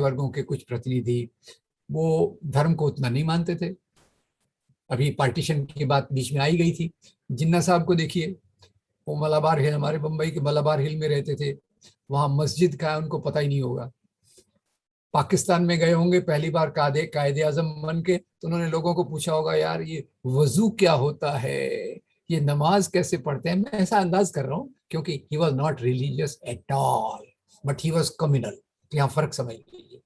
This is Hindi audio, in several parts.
वर्गों के कुछ प्रतिनिधि वो धर्म को उतना नहीं मानते थे। अभी पार्टीशन की बात बीच में आई गई थी। जिन्ना साहब को देखिए, वो मलाबार हिल, हमारे बम्बई के मलाबार हिल में रहते थे, वहां मस्जिद का है उनको पता ही नहीं होगा। पाकिस्तान में गए होंगे पहली बार कायदे आजम बन के, तो उन्होंने लोगों को पूछा होगा, यार ये वजू क्या होता है, ये नमाज कैसे पढ़ते हैं। मैं ऐसा अंदाज कर रहा हूँ क्योंकि he was not religious at all, but he was communal. तो यहाँ फर्क समझ लीजिए,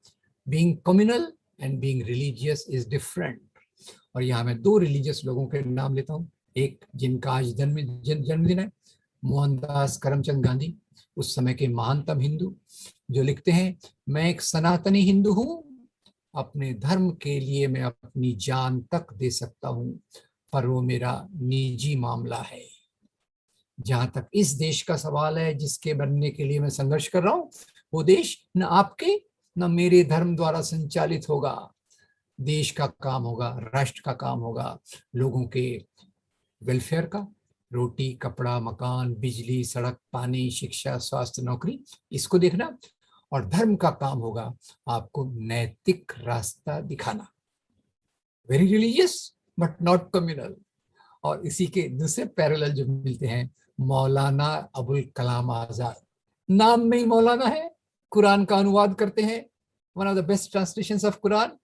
being communal and being religious is different. और यहाँ मैं दो रिलीजियस लोगों के नाम लेता हूँ, एक जिनका आज जन्मदिन है, मोहनदास करमचंद गांधी, उस समय के महानतम हिंदू, जो लिखते हैं, मैं एक सनातनी हिंदू हूं, अपने धर्म के लिए मैं अपनी जान तक दे सकता हूं, पर वो मेरा निजी मामला है। जहां तक इस देश का सवाल है जिसके बनने के लिए मैं संघर्ष कर रहा हूं, वो देश न आपके न मेरे धर्म द्वारा संचालित होगा। देश का काम होगा, राष्ट्र का काम होगा लोगों के वेलफेयर का, रोटी कपड़ा मकान बिजली सड़क पानी शिक्षा स्वास्थ्य नौकरी, इसको देखना। और धर्म का काम होगा आपको नैतिक रास्ता दिखाना। Very religious but not communal. और इसी के दूसरे पैरेलल जो मिलते हैं, मौलाना अबुल कलाम आजाद, नाम में ही मौलाना है, कुरान का अनुवाद करते हैं, one of the best translations of Quran.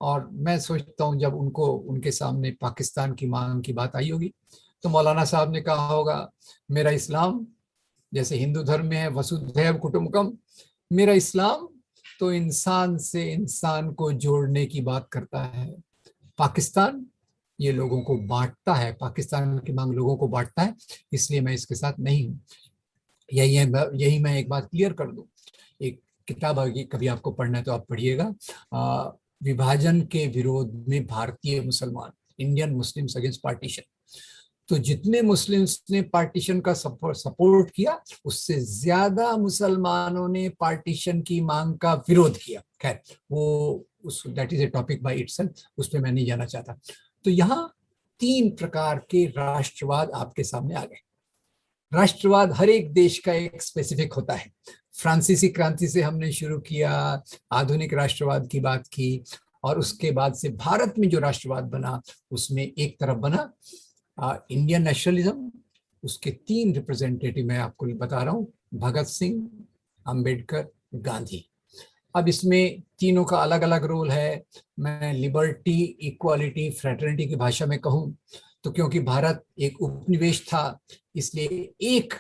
और मैं सोचता हूँ जब उनको उनके सामने पाकिस्तान की मांग की बात आई होगी, तो मौलाना साहब ने कहा होगा, मेरा इस्लाम जैसे हिंदू धर्म में है वसुधैव कुटुंबकम, मेरा इस्लाम तो इंसान से इंसान को जोड़ने की बात करता है। पाकिस्तान ये लोगों को बांटता है, पाकिस्तान की मांग लोगों को बांटता है, इसलिए मैं इसके साथ नहीं हूँ। यही मैं एक बात क्लियर कर दूं। एक किताब आएगी, कभी आपको पढ़ना है तो आप पढ़िएगा, विभाजन के विरोध में भारतीय मुसलमान, इंडियन मुस्लिम्स अगेंस्ट पार्टीशन। तो जितने मुस्लिम्स ने पार्टीशन का सपोर्ट किया, उससे ज्यादा मुसलमानों ने पार्टीशन की मांग का विरोध किया। खैर वो that is a topic by itself, उस पर मैं नहीं जाना चाहता। तो यहाँ तीन प्रकार के राष्ट्रवाद आपके सामने आ गए। राष्ट्रवाद हर एक देश का एक स्पेसिफिक होता है। फ्रांसीसी क्रांति से हमने शुरू किया, आधुनिक राष्ट्रवाद की बात की, और उसके बाद से भारत में जो राष्ट्रवाद बना, उसमें एक तरफ बना इंडियन नेशनलिज्म। उसके तीन रिप्रेजेंटेटिव मैं आपको बता रहा हूं, भगत सिंह, अंबेडकर, गांधी। अब इसमें तीनों का अलग अलग रोल है। मैं लिबर्टी इक्वालिटी फ्रेटर्निटी की भाषा में कहूं तो क्योंकि भारत एक उपनिवेश था, इसलिए एक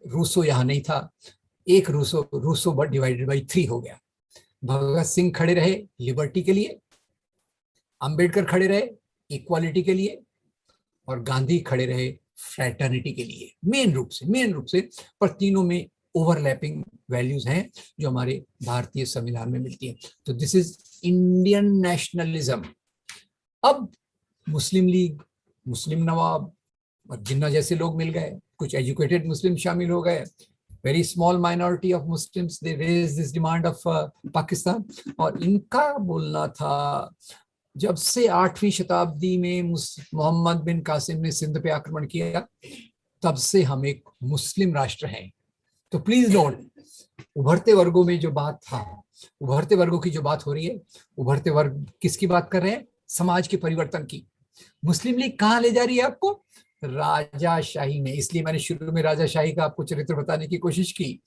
रूसो यहाँ नहीं था, एक रूसो डिवाइडेड बाई 3 हो गया। भगत सिंह खड़े रहे लिबर्टी के लिए, अंबेडकर खड़े रहे इक्वालिटी के लिए, और गांधी खड़े रहे फ्रेटर्निटी के लिए। मेन रूप से पर तीनों में ओवरलैपिंग वैल्यूज हैं जो हमारे भारतीय संविधान में मिलती है। तो दिस इज इंडियन नेशनलिज्म। अब मुस्लिम लीग, मुस्लिम नवाब और जिन्ना जैसे लोग मिल गए, कुछ एजुकेटेड मुस्लिम शामिल हो गए, very small minority of Muslims they raise this demand of Pakistan. और इनका बोलना था, जब से 8वीं शताब्दी में मोहम्मद बिन कासिम ने सिंध पे आक्रमण किया, तब से हम एक मुस्लिम राष्ट्र हैं। तो प्लीज नोट, उभरते वर्गों में जो बात था, उभरते वर्गों की जो बात हो रही है, उभरते वर्ग किसकी बात कर रहे हैं? समाज के परिवर्तन की। मुस्लिम लीग कहाँ ले जा रही है आपको? राजाशाही में। इसलिए मैंने शुरू में राजाशाही का आपको चरित्र बताने की कोशिश की।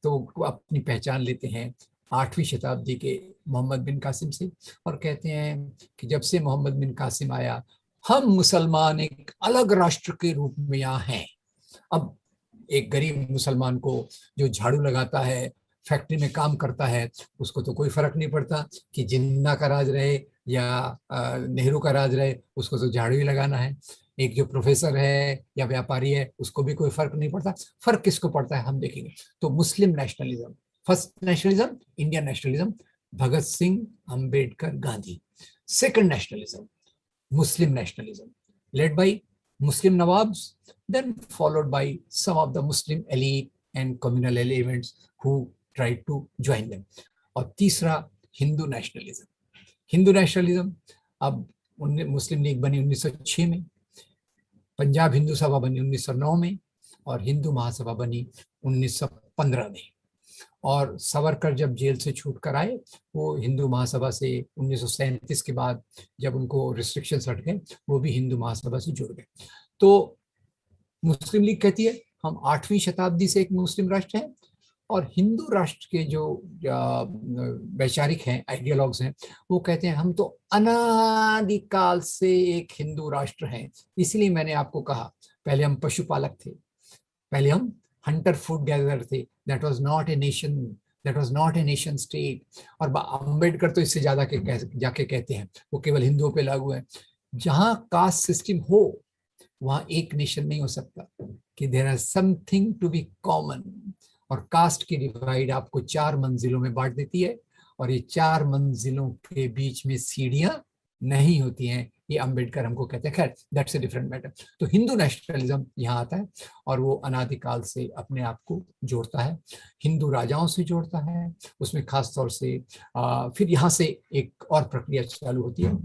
तो अपनी पहचान लेते हैं 8वीं शताब्दी के मोहम्मद बिन कासिम से, और कहते हैं कि जब से मोहम्मद बिन कासिम आया, हम मुसलमान एक अलग राष्ट्र के रूप में यहाँ हैं। अब एक गरीब मुसलमान को जो झाड़ू लगाता है, फैक्ट्री में काम करता है, उसको तो कोई फर्क नहीं पड़ता कि जिन्ना का राज रहे या नेहरू का राज रहे, उसको तो झाड़ू ही लगाना है। एक जो प्रोफेसर है या व्यापारी है, उसको भी कोई फर्क नहीं पड़ता। फर्क किसको पड़ता है हम देखेंगे। तो Muslim nationalism, first nationalism Indian nationalism, Bhagat Singh, Ambedkar, Gandhi. Second nationalism Muslim nationalism, led by Muslim Nawabs, then followed by some of the Muslim elite and communal elements who tried to join them. और तीसरा हिंदू नेशनलिज्म। हिंदू नेशनलिज्म, अब मुस्लिम लीग बनी 1906 में, पंजाब हिंदू सभा बनी 1909 में, और हिंदू महासभा बनी 1915 में। और सावरकर जब जेल से छूट कर आए, वो हिंदू महासभा से 1937 के बाद जब उनको रिस्ट्रिक्शंस हट गए, वो भी हिंदू महासभा से जुड़ गए। तो मुस्लिम लीग कहती है हम 8वीं शताब्दी से एक मुस्लिम राष्ट्र हैं, और हिंदू राष्ट्र के जो वैचारिक हैं, आइडियोलॉग्स हैं, वो कहते हैं हम तो अनादिकाल से एक हिंदू राष्ट्र हैं। इसलिए मैंने आपको कहा पहले हम पशुपालक थे, पहले हम हंटर फूड गैदरर थे, that was not a nation, that was not a nation state. और अंबेडकर तो इससे ज्यादा जाके कहते हैं वो केवल हिंदुओं पे लागू है। जहां कास्ट सिस्टम हो वहां एक नेशन नहीं हो सकता, कि there are something to be common. और कास्ट की डिवाइड आपको 4 मंजिलों में बांट देती है, और ये 4 मंजिलों के बीच में सीढ़ियां नहीं होती हैं, ये अंबेडकर हमको कहते हैं। खैर दैट्स ए डिफरेंट मैटर। तो हिंदू नेशनलिज्म यहाँ आता है, और वो अनादिकाल से अपने आप को जोड़ता है, हिंदू राजाओं से जोड़ता है। उसमें खास तौर से फिर यहाँ से एक और प्रक्रिया चालू होती है